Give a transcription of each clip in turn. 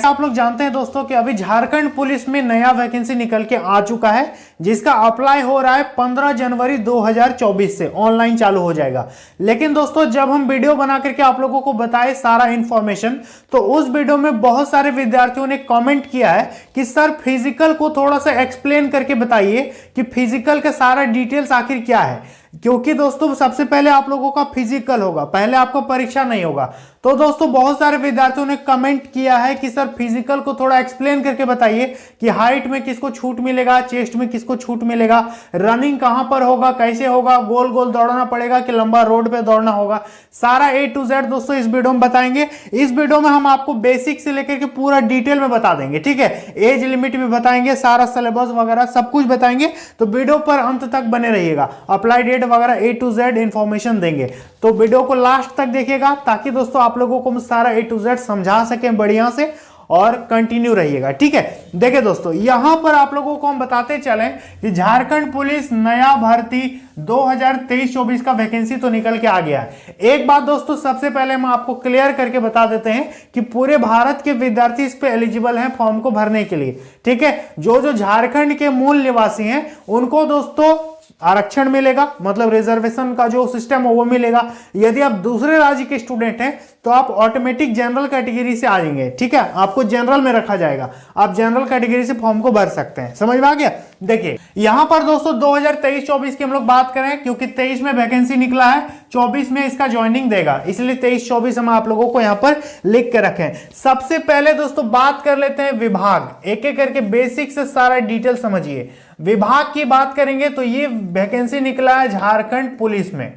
जैसे आप लोग जानते हैं दोस्तों कि अभी झारखंड पुलिस में नया वैकेंसी निकल के आ चुका है, जिसका अप्लाई हो रहा है 15 जनवरी 2024 से ऑनलाइन चालू हो जाएगा। लेकिन दोस्तों जब हम वीडियो बना करके आप लोगों को बताए सारा इंफॉर्मेशन, तो उस वीडियो में बहुत सारे विद्यार्थियों ने कमेंट किया है कि सर फिजिकल को थोड़ा सा एक्सप्लेन करके बताइए कि फिजिकल का सारा डिटेल्स आखिर क्या है। क्योंकि दोस्तों सबसे पहले आप लोगों का फिजिकल होगा, पहले आपका परीक्षा नहीं होगा। तो दोस्तों बहुत सारे विद्यार्थियों ने कमेंट किया है कि सर फिजिकल को थोड़ा एक्सप्लेन करके बताइए कि हाइट में किसको छूट मिलेगा, चेस्ट में किसको छूट मिलेगा, रनिंग कहां पर होगा, कैसे होगा, गोल गोल दौड़ना पड़ेगा कि लंबा रोड पे दौड़ना होगा, सारा A to Z दोस्तों इस वीडियो में बताएंगे। इस वीडियो में हम आपको बेसिक से लेकर के पूरा डिटेल में बता देंगे, ठीक है। एज लिमिट भी बताएंगे, सारा सिलेबस वगैरह सब कुछ बताएंगे, तो वीडियो पर अंत तक बने रहिएगा। अप्लाई डेट वगैरह A to Z इंफॉर्मेशन देंगे, तो वीडियो को लास्ट तक देखिएगा ताकि दोस्तों आप लोगों को हम सारा A to Z समझा सकें बढ़िया से, और कंटिन्यू रहिएगा, ठीक है। देखिए दोस्तों यहां पर आप लोगों को हम बताते चलें कि झारखंड पुलिस नया भर्ती 2023-24 का वैकेंसी तो निकल के आ गया है। एक बात दोस्तों सबसे पहले हम आपको क्लियर करके बता देते हैं कि पूरे भारत के विद्यार्थी इस पे एलिजिबल हैं फॉर्म को भरने के लिए, ठीक है। जो झारखंड के मूल निवासी हैं उनको दोस्तों आरक्षण मिलेगा, मतलब रिजर्वेशन का जो सिस्टम है वो मिलेगा। यदि आप दूसरे राज्य के स्टूडेंट हैं तो आप ऑटोमेटिक जनरल कैटेगरी से आ जाएंगे, ठीक है। आपको जनरल में रखा जाएगा, आप जनरल कैटेगरी से फॉर्म को भर सकते हैं। समझ में आ गया। देखिए यहां पर दोस्तों 2023-24 की हम लोग बात करें, क्योंकि 23 में वैकेंसी निकला है, 24 में इसका ज्वाइनिंग देगा, इसलिए 23-24 हम आप लोगों को यहां पर लिख के रखें। सबसे पहले दोस्तों बात कर लेते हैं विभाग, एक एक करके बेसिक से सारा डिटेल समझिए। विभाग की बात करेंगे तो ये वैकेंसी निकला है झारखंड पुलिस में,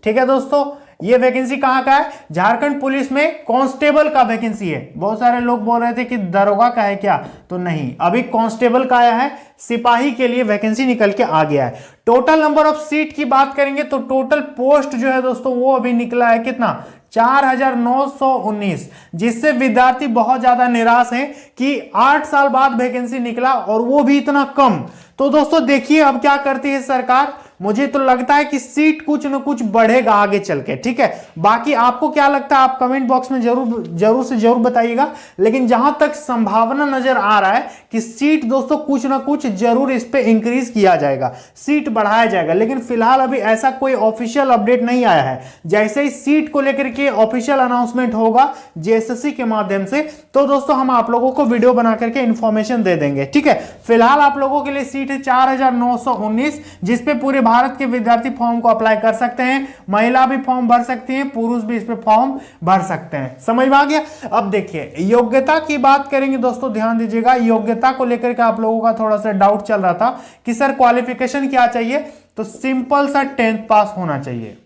ठीक है दोस्तों। ये वैकेंसी कहां का है? झारखंड पुलिस में कांस्टेबल का वैकेंसी है। बहुत सारे लोग बोल रहे थे कि दरोगा का है क्या, तो नहीं, अभी कांस्टेबल का आया है, सिपाही के लिए वैकेंसी निकल के आ गया है। टोटल नंबर ऑफ सीट की बात करेंगे तो टोटल पोस्ट जो है दोस्तों वो अभी निकला है कितना, 4919, जिससे विद्यार्थी बहुत ज्यादा निराश हैं कि 8 साल बाद वैकेंसी निकला और वो भी इतना कम। तो दोस्तों देखिए अब क्या करती है सरकार। मुझे तो लगता है कि सीट कुछ न कुछ बढ़ेगा आगे चल के, ठीक है। बाकी आपको क्या लगता है आप कमेंट बॉक्स में जरूर से जरूर बताइएगा। लेकिन जहां तक संभावना नजर आ रहा है कि सीट दोस्तों कुछ ना कुछ जरूर इस पे इंक्रीज किया जाएगा, सीट बढ़ाया जाएगा। लेकिन फिलहाल अभी ऐसा कोई ऑफिशियल अपडेट नहीं आया है। जैसे ही सीट को लेकर के ऑफिशियल अनाउंसमेंट होगा JSSC के माध्यम से, तो दोस्तों हम आप लोगों को वीडियो बना करके इंफॉर्मेशन दे देंगे, ठीक है। फिलहाल आप लोगों के लिए सीट है 4919, जिसपे पूरे भारत के विद्यार्थी फॉर्म को अप्लाई कर सकते हैं। महिला भी फॉर्म भर सकती हैं, पुरुष भी इस पे फॉर्म भर सकते हैं। समझ में आ गया। अब देखिए योग्यता की बात करेंगे दोस्तों, ध्यान दीजिएगा। योग्यता को लेकर के आप लोगों का थोड़ा सा डाउट चल रहा था कि सर क्वालिफिकेशन क्या चाहिए, तो सिंपल सा 10th पास होना चाहिए।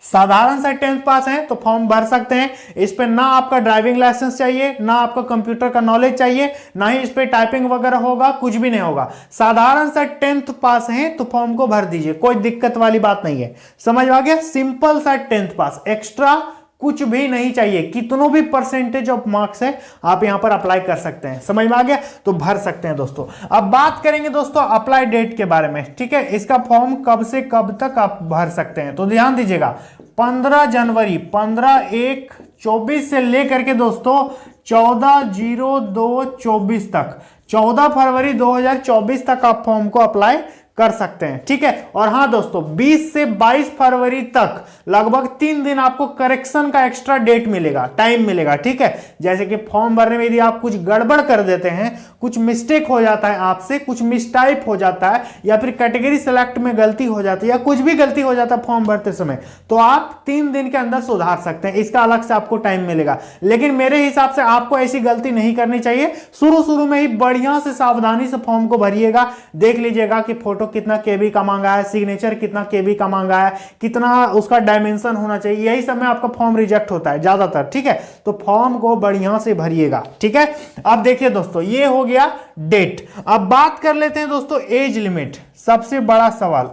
साधारण सा 10th पास है तो फॉर्म भर सकते हैं। इस पे ना आपका ड्राइविंग लाइसेंस चाहिए, ना आपका कंप्यूटर का नॉलेज चाहिए, ना ही इस पे टाइपिंग वगैरह होगा, कुछ भी नहीं होगा। साधारण सा 10th पास है तो फॉर्म को भर दीजिए, कोई दिक्कत वाली बात नहीं है। समझ आ गया। सिंपल सा 10th पास, एक्स्ट्रा कुछ भी नहीं चाहिए। कितनों भी परसेंटेज ऑफ मार्क्स है आप यहां पर अप्लाई कर सकते हैं। समझ में आ गया, तो भर सकते हैं दोस्तों। अब बात करेंगे दोस्तों अप्लाई डेट के बारे में, ठीक है। इसका फॉर्म कब से कब तक आप भर सकते हैं, तो ध्यान दीजिएगा 15 जनवरी 15/1/24 से लेकर के दोस्तों 14/02/24 तक, 14 फरवरी 2024 तक आप फॉर्म को अप्लाई कर सकते हैं, ठीक है। और हां दोस्तों 20 से 22 फरवरी तक लगभग 3 दिन आपको करेक्शन का एक्स्ट्रा डेट मिलेगा, टाइम मिलेगा, ठीक है। जैसे कि फॉर्म भरने में यदि आप कुछ गड़बड़ कर देते हैं, कुछ मिस्टेक हो जाता है आपसे, कुछ मिसटाइप हो जाता है, या फिर कैटेगरी सेलेक्ट में गलती हो जाती है, या कुछ भी गलती हो जाता है फॉर्म भरते समय, तो आप 3 दिन के अंदर सुधार सकते हैं। इसका अलग से आपको टाइम मिलेगा। लेकिन मेरे हिसाब से आपको ऐसी गलती नहीं करनी चाहिए। शुरू में ही बढ़िया से सावधानी से फॉर्म को भरिएगा। देख लीजिएगा कि फोटो कितना केबी का मांगा है, सिग्नेचर कितना केबी का मांगा है, कितना उसका डायमेंशन होना चाहिए, यही सब में आपका फॉर्म रिजेक्ट होता है ज्यादातर, ठीक है। तो फॉर्म को बढ़िया से भरिएगा, ठीक है। अब देखिए दोस्तों ये हो गया डेट। अब बात कर लेते हैं दोस्तों एज लिमिट, सबसे बड़ा सवाल।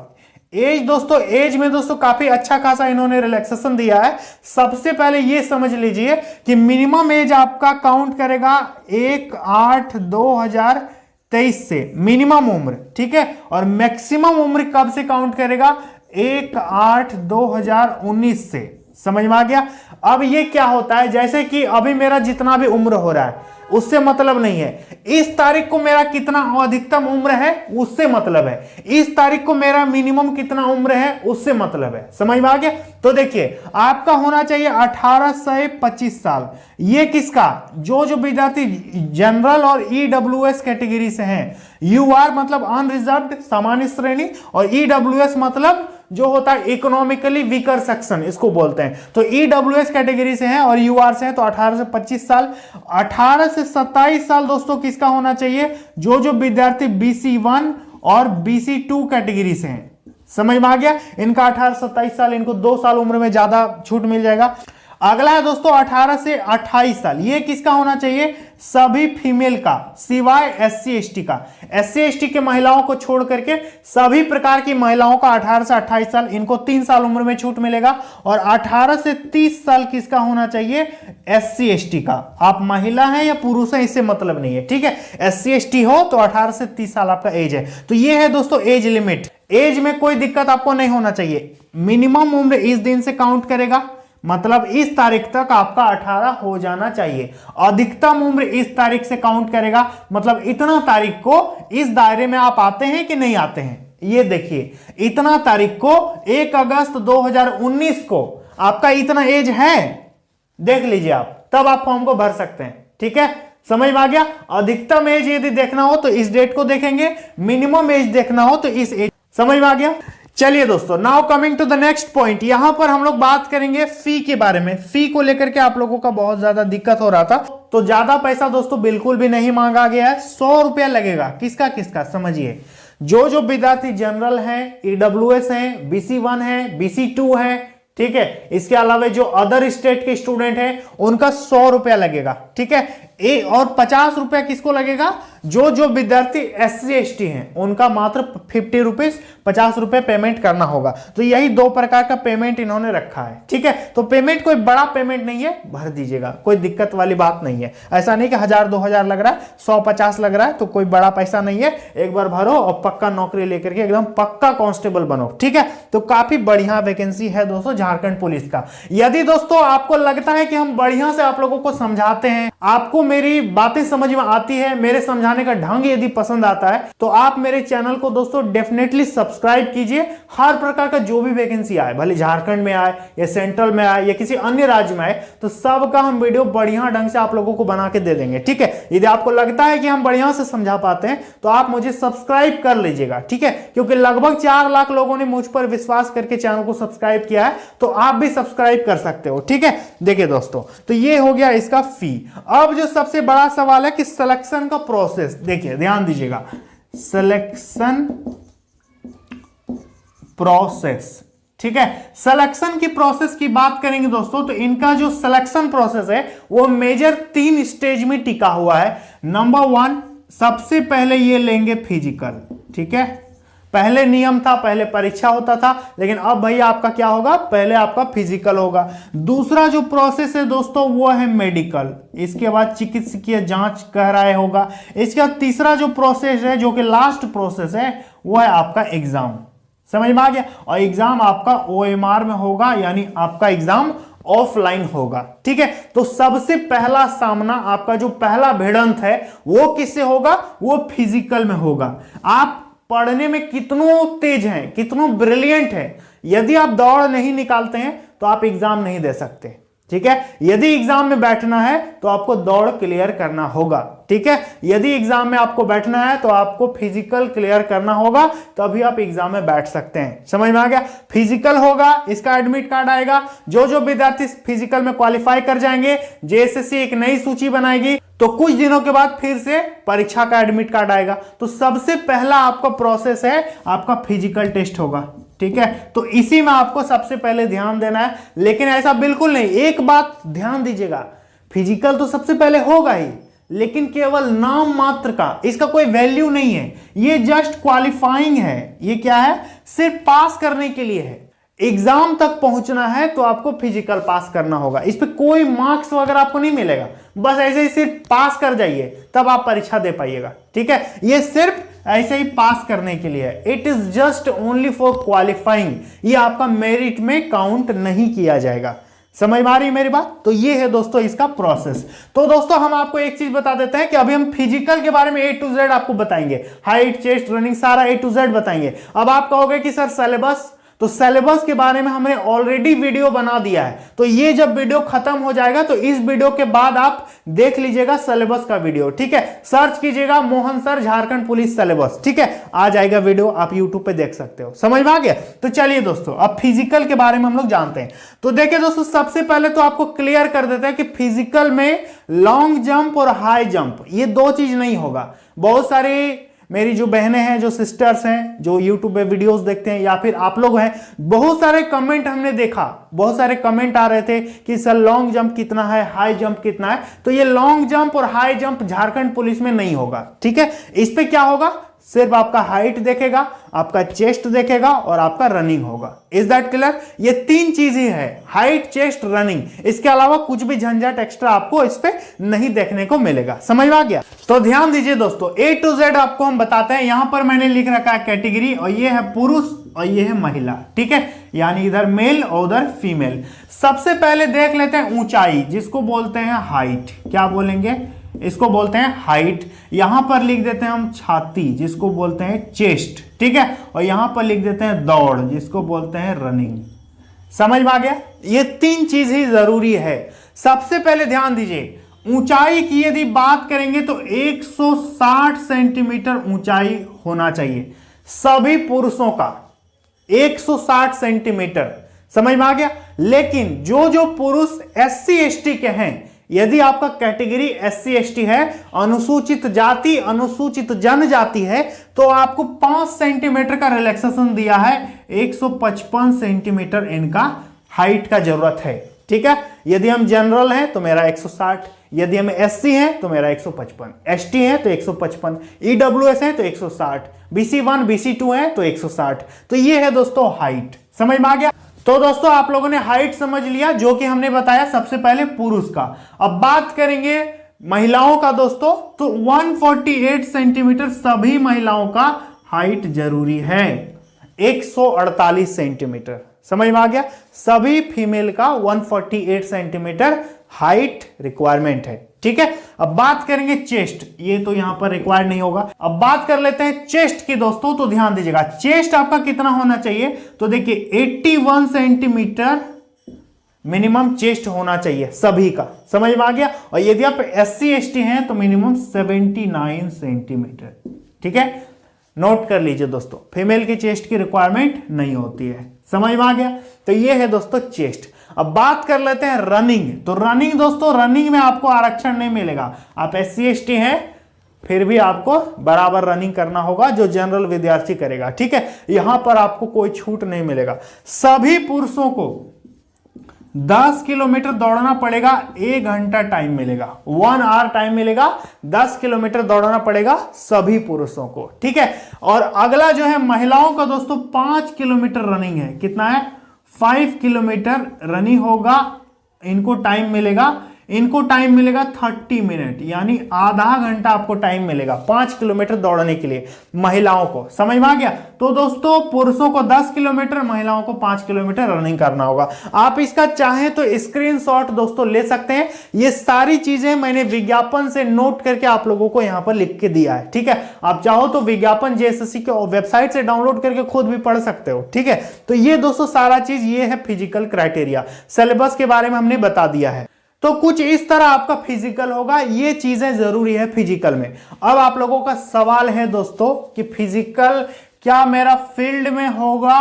एज दोस्तों, एज में दोस्तों काफी अच्छा खासा इन्होंने रिलैक्सेशन दिया है। सबसे पहले ये समझ लीजिए कि मिनिमम एज आपका काउंट करेगा 1/8/2023 से, मिनिमम उम्र, ठीक है। और मैक्सिमम उम्र कब से काउंट करेगा? 1/8/2019 से। समझ में आ गया। अब ये क्या होता है, जैसे कि अभी मेरा जितना भी उम्र हो रहा है उससे मतलब नहीं है, इस तारीख को मेरा कितना अधिकतम उम्र है उससे मतलब है, इस तारीख को मेरा मिनिमम कितना उम्र है उससे मतलब है। समझ में आ गया। तो देखिए आपका होना चाहिए 18 से 25 साल। ये किसका, जो विद्यार्थी जनरल और ईडब्ल्यूएस कैटेगरी से हैं, यूआर मतलब अनरिजर्व्ड सामान्य श्रेणी, और ईडब्ल्यूएस मतलब जो होता है इकोनॉमिकली वीकर सेक्शन, इसको बोलते हैं। तो ईडब्ल्यूएस कैटेगरी से हैं और यूआर से हैं, तो 18 से 25 साल। 18 से 27 साल दोस्तों किसका होना चाहिए, जो विद्यार्थी BC1 और BC2 कैटेगरी से हैं। समझ में आ गया। इनका 18 से 27 साल, इनको 2 साल उम्र में ज्यादा छूट मिल जाएगा। अगला है दोस्तों 18 से 28 साल। ये किसका होना चाहिए, सभी फीमेल का, सिवाय SC ST का। SC ST के महिलाओं को छोड़ करके सभी प्रकार की महिलाओं का 18 से 28 साल, इनको 3 साल उम्र में छूट मिलेगा। और 18 से 30 साल किसका होना चाहिए, SC ST का। आप महिला हैं या पुरुष हैं इससे मतलब नहीं है, ठीक है। SC ST हो तो 18 से 30 साल आपका एज है। तो ये है दोस्तों एज लिमिट। एज में कोई दिक्कत आपको नहीं होना चाहिए। मिनिमम उम्र इस दिन से काउंट करेगा, मतलब इस तारीख तक आपका 18 हो जाना चाहिए। अधिकतम उम्र इस तारीख से काउंट करेगा, मतलब इतना तारीख को इस दायरे में आप आते हैं कि नहीं आते हैं। ये देखिए इतना तारीख को 1 अगस्त 2019 को आपका इतना एज है, देख लीजिए आप, तब आप फॉर्म को भर सकते हैं, ठीक है। समझ में आ गया। अधिकतम एज यदि देखना हो तो इस डेट को देखेंगे, मिनिमम एज देखना हो तो इस एज। समझ में आ गया। चलिए दोस्तों, now coming to the next point. यहां पर हम लोग बात करेंगे फी के बारे में। फी को लेकर के आप लोगों का बहुत ज्यादा दिक्कत हो रहा था, तो ज्यादा पैसा दोस्तों बिल्कुल भी नहीं मांगा गया है। 100 रुपया लगेगा। किसका किसका समझिए, जो विद्यार्थी जनरल हैं, ईडब्ल्यूएस हैं, BC1 है, BC2 है, ठीक है। इसके अलावा जो अदर स्टेट के स्टूडेंट हैं उनका 100 रुपया लगेगा, ठीक है। और 50 रुपया किसको लगेगा, जो विद्यार्थी SC ST हैं उनका मात्र 50 रुपीज 50 रुपए पेमेंट करना होगा। तो यही 2 प्रकार का पेमेंट इन्होंने रखा है, ठीक है। तो पेमेंट कोई बड़ा पेमेंट नहीं है, भर दीजिएगा, कोई दिक्कत वाली बात नहीं है। ऐसा नहीं कि 1000-2000 लग रहा है, 150 लग रहा है, तो कोई बड़ा पैसा नहीं है। एक बार भरो और पक्का नौकरी लेकर के एकदम पक्का कांस्टेबल बनो, ठीक है। तो काफी बढ़िया वैकेंसी है दोस्तों झारखंड पुलिस का। यदि दोस्तों आपको लगता है कि हम बढ़िया से आप लोगों को समझाते हैं, आपको मेरी बातें समझ में आती है, मेरे समझाने का ढंग यदि पसंद आता है, तो आप मेरे चैनल को दोस्तों डेफिनेटली सब्सक्राइब कीजिए। हर प्रकार का जो भी वैकेंसी आए, भले झारखंड में आए या सेंट्रल में आए या किसी अन्य राज्य में आए, तो सबका हम वीडियो बढ़िया ढंग से आप लोगों को बना के दे देंगे, ठीक है। यदि आपको लगता है कि हम बढ़िया से समझा पाते हैं तो आप मुझे सब्सक्राइब कर लीजिएगा, ठीक है। क्योंकि लगभग 4 लाख लोगों ने मुझ पर विश्वास करके चैनल को सब्सक्राइब किया है, तो आप भी सब्सक्राइब कर सकते हो, ठीक है। देखिए दोस्तों, तो ये हो गया इसका फी। अब जो सबसे बड़ा सवाल है कि सिलेक्शन का प्रोसेस, देखिए ध्यान दीजिएगा, सिलेक्शन प्रोसेस, ठीक है। सिलेक्शन की प्रोसेस की बात करेंगे दोस्तों, तो इनका जो सिलेक्शन प्रोसेस है वो मेजर 3 स्टेज में टिका हुआ है। नंबर 1, सबसे पहले ये लेंगे फिजिकल, ठीक है। पहले नियम था, पहले परीक्षा होता था, लेकिन अब भैया आपका क्या होगा, पहले आपका फिजिकल होगा। दूसरा जो प्रोसेस है दोस्तों वो है मेडिकल, इसके बाद चिकित्सकीय जांच कराए होगा। इसके बाद तीसरा जो प्रोसेस है, जो कि लास्ट प्रोसेस है, वो है आपका एग्जाम। समझ में आ गया। और एग्जाम आपका OMR में होगा, यानी आपका एग्जाम ऑफलाइन होगा, ठीक है। तो सबसे पहला सामना, आपका जो पहला भिड़ंत है वो किससे होगा, वो फिजिकल में होगा। आप पढ़ने में कितनों तेज हैं, कितनों ब्रिलियंट हैं, यदि आप दौड़ नहीं निकालते हैं तो आप एग्जाम नहीं दे सकते, ठीक है। यदि एग्जाम में बैठना है तो आपको दौड़ क्लियर करना होगा, ठीक है। यदि एग्जाम में आपको बैठना है तो आपको फिजिकल क्लियर करना होगा, तभी आप एग्जाम में बैठ सकते हैं। समझ में आ गया। फिजिकल होगा, इसका एडमिट कार्ड आएगा। जो विद्यार्थी फिजिकल में क्वालिफाई कर जाएंगे, JSSC एक नई सूची बनाएगी, तो कुछ दिनों के बाद फिर से परीक्षा का एडमिट कार्ड आएगा। तो सबसे पहला आपका प्रोसेस है, आपका फिजिकल टेस्ट होगा, ठीक है। तो इसी में आपको सबसे पहले ध्यान देना है। लेकिन ऐसा बिल्कुल नहीं, एक बात ध्यान दीजिएगा, फिजिकल तो सबसे पहले होगा ही, लेकिन केवल नाम मात्र का, इसका कोई वैल्यू नहीं है। ये जस्ट क्वालिफाइंग है। ये क्या है, सिर्फ पास करने के लिए है। एग्जाम तक पहुंचना है तो आपको फिजिकल पास करना होगा। इस पे कोई मार्क्स वगैरह आपको नहीं मिलेगा, बस ऐसे ही सिर्फ पास कर जाइए, तब आप परीक्षा दे पाइएगा, ठीक है। ये सिर्फ ऐसे ही पास करने के लिए है। It is just only for qualifying. ये आपका मेरिट में काउंट नहीं किया जाएगा। समझ में आ रही है मेरी बात? तो ये है दोस्तों इसका प्रोसेस। तो दोस्तों हम आपको एक चीज बता देते हैं कि अभी हम फिजिकल के बारे में A to Z आपको बताएंगे, हाइट, चेस्ट, रनिंग सारा A to Z बताएंगे। अब आप कहोगे कि सर सिलेबस, तो सिलेबस के बारे में हमने ऑलरेडी वीडियो बना दिया है, तो ये जब वीडियो खत्म हो जाएगा तो इस वीडियो के बाद आप देख लीजिएगा सिलेबस का वीडियो, ठीक है। सर्च कीजिएगा Mohan sir Jharkhand police syllabus, ठीक है, आ जाएगा वीडियो, आप यूट्यूब पे देख सकते हो। समझ में आ गया? तो चलिए दोस्तों अब फिजिकल के बारे में हम लोग जानते हैं। तो देखिए दोस्तों सबसे पहले तो आपको क्लियर कर देते हैं कि फिजिकल में लॉन्ग जंप और हाई जंप ये दो चीज नहीं होगा। बहुत सारी मेरी जो बहनें हैं, जो सिस्टर्स हैं, जो यूट्यूब पे वीडियोस देखते हैं, या फिर आप लोग हैं, बहुत सारे कमेंट हमने देखा, बहुत सारे कमेंट आ रहे थे कि सर लॉन्ग जंप कितना है, हाई जंप कितना है। तो ये लॉन्ग जंप और हाई जंप झारखंड पुलिस में नहीं होगा, ठीक है। इस पे क्या होगा, सिर्फ आपका हाइट देखेगा, आपका चेस्ट देखेगा और आपका रनिंग होगा। Is that clear? ये तीन चीज ही है, हाइट, चेस्ट, रनिंग। इसके अलावा कुछ भी झंझट एक्स्ट्रा आपको इस पे नहीं देखने को मिलेगा। समझ में आ गया? तो ध्यान दीजिए दोस्तों, A to Z आपको हम बताते हैं। यहां पर मैंने लिख रखा है कैटेगरी, और ये है पुरुष और ये है महिला, ठीक है, यानी इधर मेल और उधर फीमेल। सबसे पहले देख लेते हैं ऊंचाई, जिसको बोलते हैं हाइट। क्या बोलेंगे? इसको बोलते हैं हाइट। यहां पर लिख देते हैं हम छाती, जिसको बोलते हैं चेस्ट, ठीक है, और यहां पर लिख देते हैं दौड़, जिसको बोलते हैं रनिंग। समझ में आ गया? ये तीन चीज ही जरूरी है। सबसे पहले ध्यान दीजिए, ऊंचाई की यदि बात करेंगे तो 160 सेंटीमीटर ऊंचाई होना चाहिए सभी पुरुषों का, 160 सेंटीमीटर। समझ में आ गया? लेकिन जो जो पुरुष SC ST के हैं, यदि आपका कैटेगरी SC ST है, अनुसूचित जाति, अनुसूचित जनजाति है, तो आपको 5 सेंटीमीटर का रिलैक्सेशन दिया है। 155 सेंटीमीटर इनका हाइट का जरूरत है, ठीक है। यदि हम जनरल हैं तो मेरा 160, यदि हम SC हैं तो मेरा 155, ST है तो 155, EWS है तो 160, BC1 BC2 है तो 160। तो ये है दोस्तों हाइट। समझ में आ गया? तो दोस्तों आप लोगों ने हाइट समझ लिया, जो कि हमने बताया सबसे पहले पुरुष का। अब बात करेंगे महिलाओं का दोस्तों, तो 148 सेंटीमीटर सभी महिलाओं का हाइट जरूरी है। 148 सेंटीमीटर, समझ में आ गया? सभी फीमेल का 148 सेंटीमीटर हाइट रिक्वायरमेंट है, ठीक है। अब बात करेंगे चेस्ट, ये तो यहां पर रिक्वायर्ड नहीं होगा। अब बात कर लेते हैं चेस्ट की दोस्तों, तो ध्यान दीजिएगा चेस्ट आपका कितना होना चाहिए। तो देखिए 81 सेंटीमीटर मिनिमम चेस्ट होना चाहिए सभी का। समझ में आ गया? और यदि आप SC ST हैं तो मिनिमम 79 सेंटीमीटर, ठीक है। नोट कर लीजिए दोस्तों, फीमेल की चेस्ट की रिक्वायरमेंट नहीं होती है। समझ में आ गया? तो ये है दोस्तों चेस्ट। अब बात कर लेते हैं रनिंग। तो रनिंग दोस्तों, रनिंग में आपको आरक्षण नहीं मिलेगा। आप SC ST हैं फिर भी आपको बराबर रनिंग करना होगा जो जनरल विद्यार्थी करेगा, ठीक है। यहां पर आपको कोई छूट नहीं मिलेगा। सभी पुरुषों को 10 किलोमीटर दौड़ना पड़ेगा, 1 घंटा टाइम मिलेगा, 1 आवर टाइम मिलेगा, 10 किलोमीटर दौड़ना पड़ेगा सभी पुरुषों को, ठीक है। और अगला जो है महिलाओं का दोस्तों 5 किलोमीटर रनिंग है। कितना है? 5 किलोमीटर रनिंग होगा, इनको टाइम मिलेगा, 30 मिनट, यानी आधा घंटा आपको टाइम मिलेगा 5 किलोमीटर दौड़ने के लिए महिलाओं को। समझ में आ गया? तो दोस्तों पुरुषों को 10 किलोमीटर, महिलाओं को 5 किलोमीटर रनिंग करना होगा। आप इसका चाहें तो स्क्रीनशॉट दोस्तों ले सकते हैं। ये सारी चीजें मैंने विज्ञापन से नोट करके आप लोगों को यहां पर लिख के दिया है, ठीक है। आप चाहो तो विज्ञापन JSSC के वेबसाइट से डाउनलोड करके खुद भी पढ़ सकते हो, ठीक है। तो ये दोस्तों सारा चीज ये है फिजिकल क्राइटेरिया। सिलेबस के बारे में हमने बता दिया है। तो कुछ इस तरह आपका फिजिकल होगा, ये चीजें जरूरी है फिजिकल में। अब आप लोगों का सवाल है दोस्तों कि फिजिकल क्या मेरा फील्ड में होगा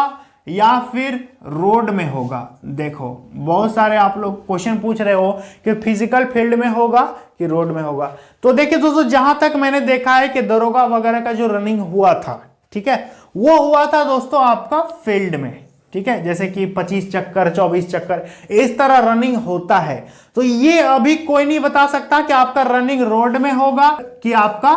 या फिर रोड में होगा। देखो बहुत सारे आप लोग क्वेश्चन पूछ रहे हो कि फिजिकल फील्ड में होगा कि रोड में होगा। तो देखिए दोस्तों, जहां तक मैंने देखा है कि दरोगा वगैरह का जो रनिंग हुआ था, ठीक है, वो हुआ था दोस्तों आपका फील्ड में, ठीक है। जैसे कि 25 चक्कर, 24 चक्कर, इस तरह रनिंग होता है। तो ये अभी कोई नहीं बता सकता कि आपका रनिंग रोड में होगा कि आपका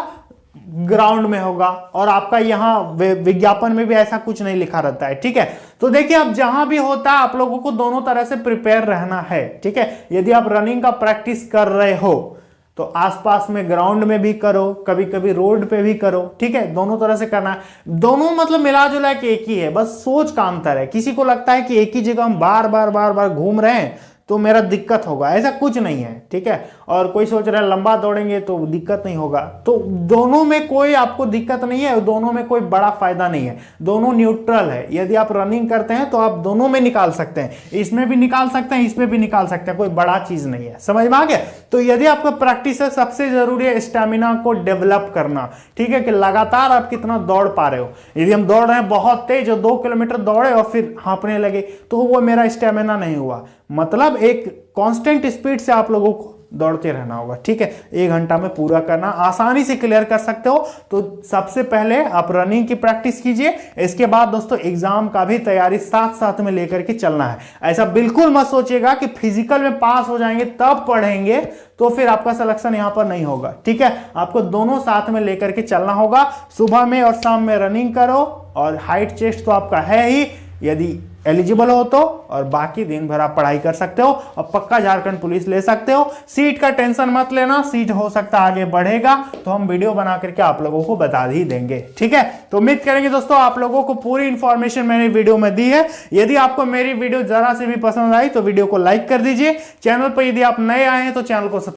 ग्राउंड में होगा। और आपका यहां विज्ञापन में भी ऐसा कुछ नहीं लिखा रहता है, ठीक है। तो देखिए अब जहां भी होता है आप लोगों को दोनों तरह से प्रिपेयर रहना है, ठीक है। यदि आप रनिंग का प्रैक्टिस कर रहे हो तो आसपास में ग्राउंड में भी करो, कभी कभी रोड पे भी करो, ठीक है। दोनों तरह से करना है। दोनों मतलब मिला जुला के एक ही है, बस सोच का अंतर है। किसी को लगता है कि एक ही जगह हम बार बार घूम रहे हैं तो मेरा दिक्कत होगा, ऐसा कुछ नहीं है, ठीक है। और कोई सोच रहा है लंबा दौड़ेंगे तो दिक्कत नहीं होगा, तो दोनों में कोई आपको दिक्कत नहीं है, दोनों में कोई बड़ा फायदा नहीं है, दोनों न्यूट्रल है। यदि आप रनिंग करते हैं तो आप दोनों में निकाल सकते हैं, इसमें भी निकाल सकते हैं, इसमें भी निकाल सकते हैं, कोई बड़ा चीज नहीं है, समझ में आ गया। तो यदि आपका प्रैक्टिस है, सबसे जरूरी है स्टेमिना को डेवलप करना, ठीक है, कि लगातार आप कितना दौड़ पा रहे हो। यदि हम दौड़ रहे हैं बहुत तेज और 2 किलोमीटर दौड़े और फिर हाँफने लगे तो वो मेरा स्टेमिना नहीं हुआ। मतलब एक कांस्टेंट स्पीड से आप लोगों को दौड़ते रहना होगा, ठीक है। 1 घंटा में पूरा करना, आसानी से क्लियर कर सकते हो। तो सबसे पहले आप रनिंग की प्रैक्टिस कीजिए, इसके बाद दोस्तों एग्जाम का भी तैयारी साथ साथ में लेकर के चलना है। ऐसा बिल्कुल मत सोचिएगा कि फिजिकल में पास हो जाएंगे तब पढ़ेंगे तो फिर आपका सिलेक्शन यहां पर नहीं होगा, ठीक है। आपको दोनों साथ में लेकर के चलना होगा। सुबह में और शाम में रनिंग करो, और हाइट चेस्ट तो आपका है ही यदि एलिजिबल हो तो, और बाकी दिन भर आप पढ़ाई कर सकते हो और पक्का झारखंड पुलिस ले सकते हो। सीट का टेंशन मत लेना, सीट हो सकता है आगे बढ़ेगा तो हम वीडियो बना करके आप लोगों को बता ही देंगे, ठीक है। तो उम्मीद करेंगे दोस्तों आप लोगों को पूरी इंफॉर्मेशन मैंने वीडियो में दी है। यदि आपको मेरी वीडियो जरा से भी पसंद आई तो वीडियो को लाइक कर दीजिए। चैनल पर यदि आप नए आए हैं तो चैनल को